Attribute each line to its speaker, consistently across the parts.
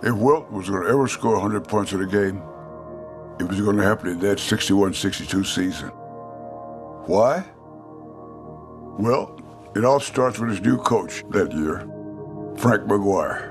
Speaker 1: If Wilt was going to ever score 100 points in a game, it was going to happen in that 61-62 season. Why? Well, it all starts with his new coach that year, Frank McGuire.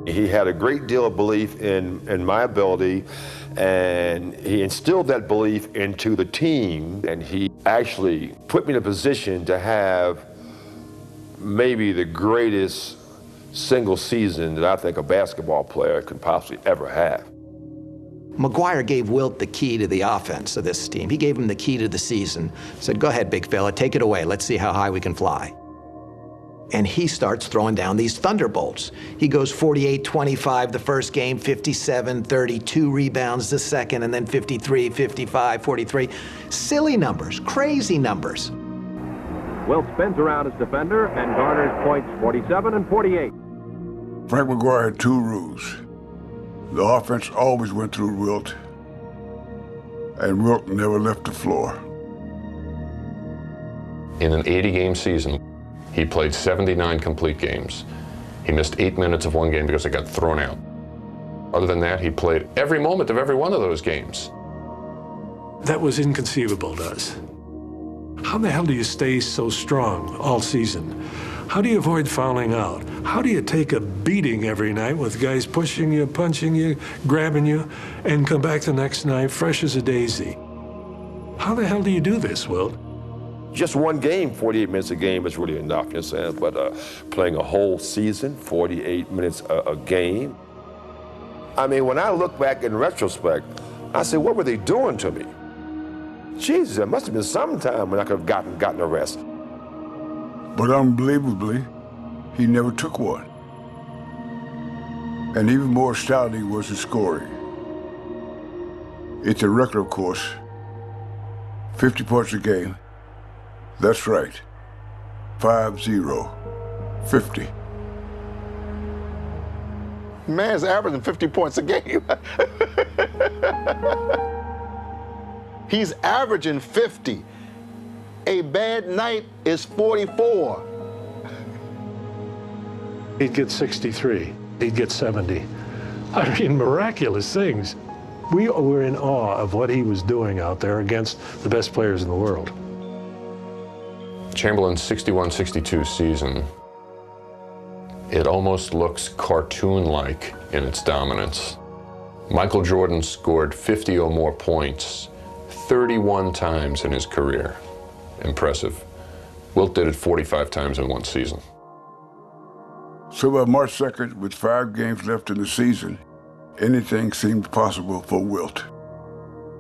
Speaker 2: He had a great deal of belief in my ability, and he instilled that belief into the team, and he actually put me in a position to have maybe the greatest single season that I think a basketball player could possibly ever have.
Speaker 3: McGuire gave Wilt the key to the offense of this team. He gave him the key to the season. Said, go ahead, big fella, take it away. Let's see how high we can fly. And he starts throwing down these thunderbolts. He goes 48-25 the first game, 57, 32 rebounds the second, and then 53, 55, 43. Silly numbers, crazy numbers.
Speaker 4: Wilt spins around his defender and garners points 47 and 48.
Speaker 1: Frank McGuire had two rules. The offense always went through Wilt, and Wilt never left the floor.
Speaker 5: In an 80-game season, he played 79 complete games. He missed 8 minutes of one game because it got thrown out. Other than that, he played every moment of every one of those games.
Speaker 6: That was inconceivable to us. How the hell do you stay so strong all season? How do you avoid fouling out? How do you take a beating every night with guys pushing you, punching you, grabbing you, and come back the next night fresh as a daisy? How the hell do you do this, Wilt?
Speaker 2: Just one game, 48 minutes a game is really enough, you know what I'm saying? But playing a whole season, 48 minutes a game. I mean, when I look back in retrospect, I say, what were they doing to me? Jesus, there must have been some time when I could have gotten a rest.
Speaker 1: But unbelievably, he never took one. And even more astounding was his scoring. It's a record, of course. 50 points a game. That's right. 5-0. 50.
Speaker 7: Man's averaging 50 points a game. He's averaging 50. A bad night is 44.
Speaker 6: He'd get 63. He'd get 70. I mean, miraculous things. We were in awe of what he was doing out there against the best players in the world.
Speaker 5: Chamberlain's 61-62 season, it almost looks cartoon-like in its dominance. Michael Jordan scored 50 or more points 31 times in his career. Impressive. Wilt did it 45 times in one season.
Speaker 1: So by March 2nd, with 5 games left in the season, anything seemed possible for Wilt.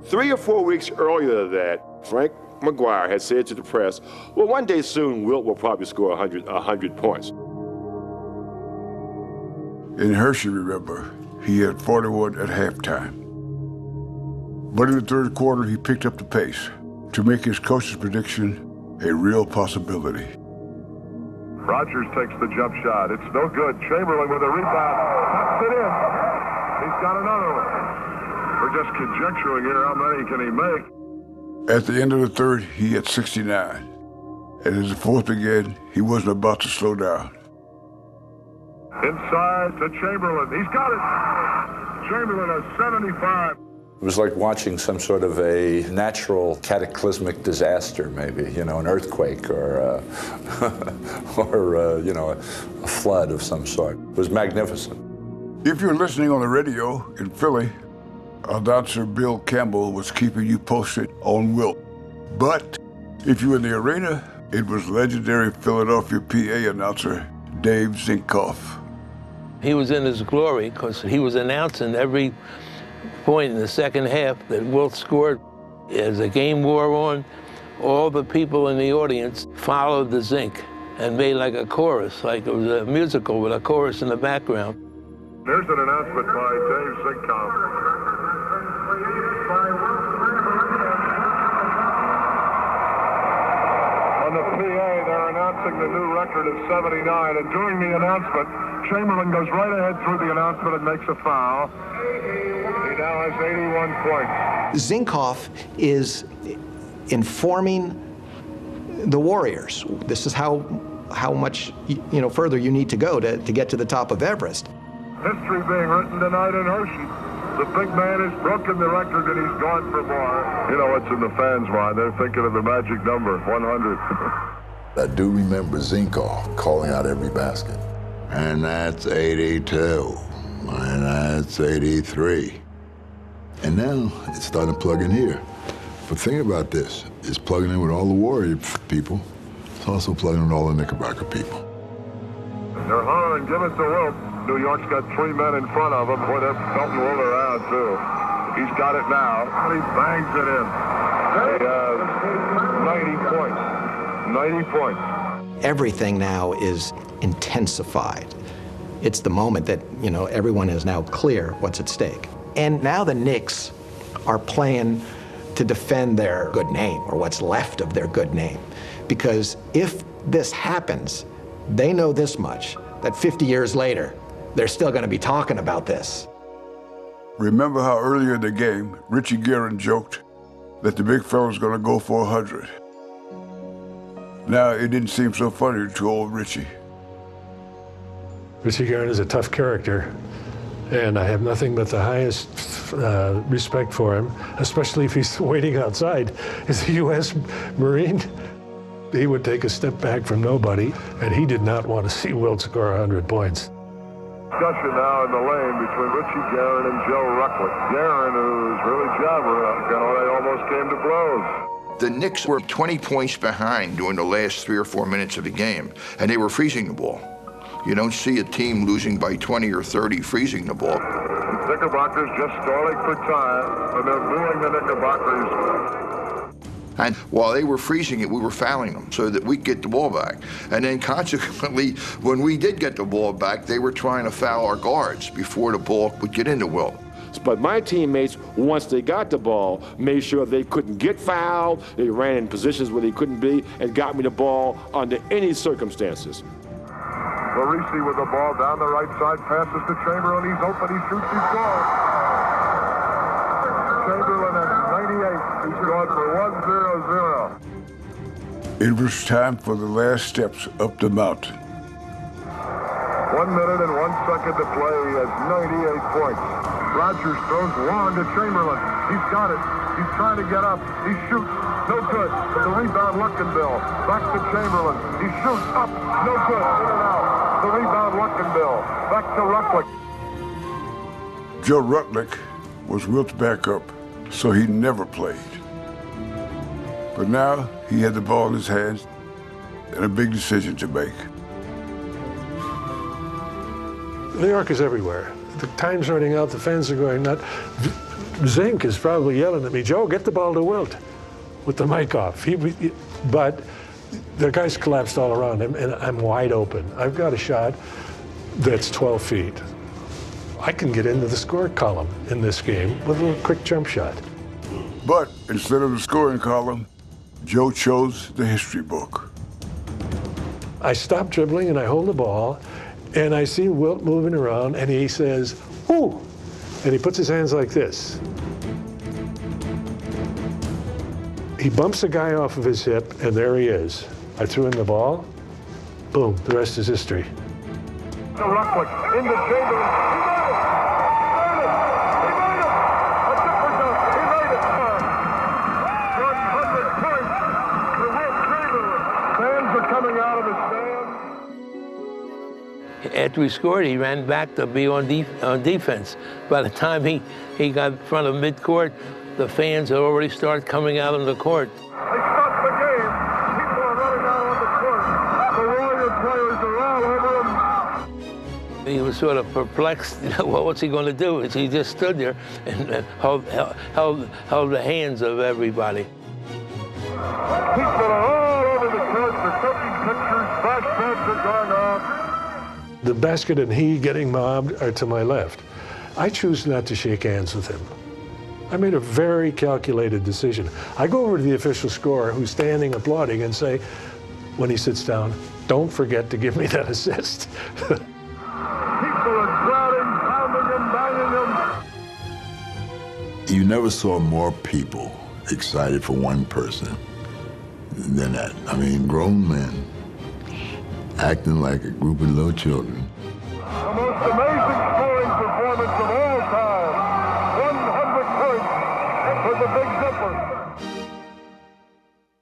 Speaker 2: 3 or 4 weeks earlier than that, Frank McGuire had said to the press, well, one day soon, Wilt will probably score 100 points.
Speaker 1: In Hershey, remember, he had 41 at halftime. But in the third quarter, he picked up the pace to make his coach's prediction a real possibility.
Speaker 8: Rogers takes the jump shot. It's no good. Chamberlain with a rebound. Puts it in. He's got another one. We're just conjecturing here. How many can he make?
Speaker 1: At the end of the third, he had 69. And as the fourth began, he wasn't about to slow down.
Speaker 8: Inside to Chamberlain. He's got it. Chamberlain has 75.
Speaker 9: It was like watching some sort of a natural cataclysmic disaster, maybe, you know, an earthquake or, you know, a flood of some sort. It was magnificent.
Speaker 1: If you're listening on the radio in Philly, announcer Bill Campbell was keeping you posted on Wilt. But if you were in the arena, it was legendary Philadelphia PA announcer Dave Zinkoff.
Speaker 10: He was in his glory because he was announcing every point in the second half that Wilt scored. As the game wore on, all the people in the audience followed the Zink and made like a chorus, like it was a musical with a chorus in the background.
Speaker 8: There's an announcement by Dave Zinkoff. On the PA, they're announcing the new record of 79, and during the announcement, Chamberlain goes right ahead through the announcement and makes a foul. He now has 81 points.
Speaker 3: Zinkoff is informing the Warriors. This is how how much further you need to go to get to the top of Everest.
Speaker 8: History being written tonight in Hershey. The big man has broken the record and he's gone for more. You know what's in the fans' mind? They're thinking of the magic number, 100.
Speaker 11: I do remember Zinkoff calling out every basket.
Speaker 1: And that's 82. And that's 83.
Speaker 11: And now it's starting to plug in here. But think about this. It's plugging in with all the Warrior people. It's also plugging in with all the Knickerbocker people.
Speaker 8: They're hollering, give it to Wilt. New York's got 3 men in front of him. Boy, they're belting Wilt around, too. He's got it now, and he bangs it in. He has 90 points. 90 points.
Speaker 3: Everything now is intensified. It's the moment that, everyone is now clear what's at stake. And now the Knicks are playing to defend their good name, or what's left of their good name. Because if this happens, they know this much, that 50 years later, they're still going to be talking about this.
Speaker 1: Remember how earlier in the game, Richie Guerin joked that the big fella's going to go for 100. Now it didn't seem so funny to old Richie.
Speaker 6: Richie Guerin is a tough character, and I have nothing but the highest respect for him, especially if he's waiting outside. As a U.S. Marine, he would take a step back from nobody, and he did not want to see Wilt score 100 points.
Speaker 8: Discussion now in the lane between Richie Guerin and Joe Rucklick. Guerin, who's really jabbering, they almost came to blows.
Speaker 12: The Knicks were 20 points behind during the last 3 or 4 minutes of the game, and they were freezing the ball. You don't see a team losing by 20 or 30 freezing the ball.
Speaker 8: The Knickerbockers just stalling for time, and they're booing the Knickerbockers.
Speaker 12: And while they were freezing it, we were fouling them so that we'd get the ball back. And then consequently, when we did get the ball back, they were trying to foul our guards before the ball would get into Wilt.
Speaker 2: But my teammates, once they got the ball, made sure they couldn't get fouled. They ran in positions where they couldn't be and got me the ball under any circumstances.
Speaker 8: Larisi with the ball down the right side, passes to Chamberlain. He's open, he shoots, he scores. Chamberlain at 98. He's going for 1-0-0.
Speaker 1: It was time for the last steps up the mountain.
Speaker 8: 1 minute and 1 second to play. He has 98 points. Rogers throws long to Chamberlain. He's got it. He's trying to get up. He shoots. No good. The rebound, Luckenbill. Back to Chamberlain. He shoots up. No good. In and out. The rebound, Luckenbill. Back to Rucklick.
Speaker 1: Joe Rucklick was Wilt's backup, so he never played. But now he had the ball in his hands and a big decision to make.
Speaker 6: New York is everywhere. The time's running out, the fans are going nuts. Zink is probably yelling at me, Joe, get the ball to Wilt with the mic off. But the guys collapsed all around him, and I'm wide open. I've got a shot that's 12 feet. I can get into the score column in this game with a little quick jump shot.
Speaker 1: But instead of the scoring column, Joe chose the history book.
Speaker 6: I stop dribbling and I hold the ball, and I see Wilt moving around, and he says, "Ooh!" And he puts his hands like this. He bumps a guy off of his hip, and there he is. I threw in the ball. Boom, the rest is history.
Speaker 8: To Rucklick, into Chamberlain. He made it! A different dunk. He made it! 100 points for Wilt Chamberlain. Fans are coming out of the stands.
Speaker 10: After he scored, he ran back to be on defense. By the time he got in front of midcourt, the fans had already started coming out on the court.
Speaker 8: They stopped the game. People are running out on the court. The Warrior players are all over him.
Speaker 10: He was sort of perplexed. Well, what's he going to do? He just stood there and held the hands of everybody.
Speaker 8: People are all over the court. They're taking pictures. Flashbacks are going off.
Speaker 6: The basket and he getting mobbed are to my left. I choose not to shake hands with him. I made a very calculated decision. I go over to the official scorer who's standing applauding and say, when he sits down, don't forget to give me that assist.
Speaker 8: People are crowding, pounding him, banging him.
Speaker 11: You never saw more people excited for one person than that. I mean, grown men acting like a group of little children.
Speaker 8: The most amazing scoring performance of all time. 100 points for the Big Dipper.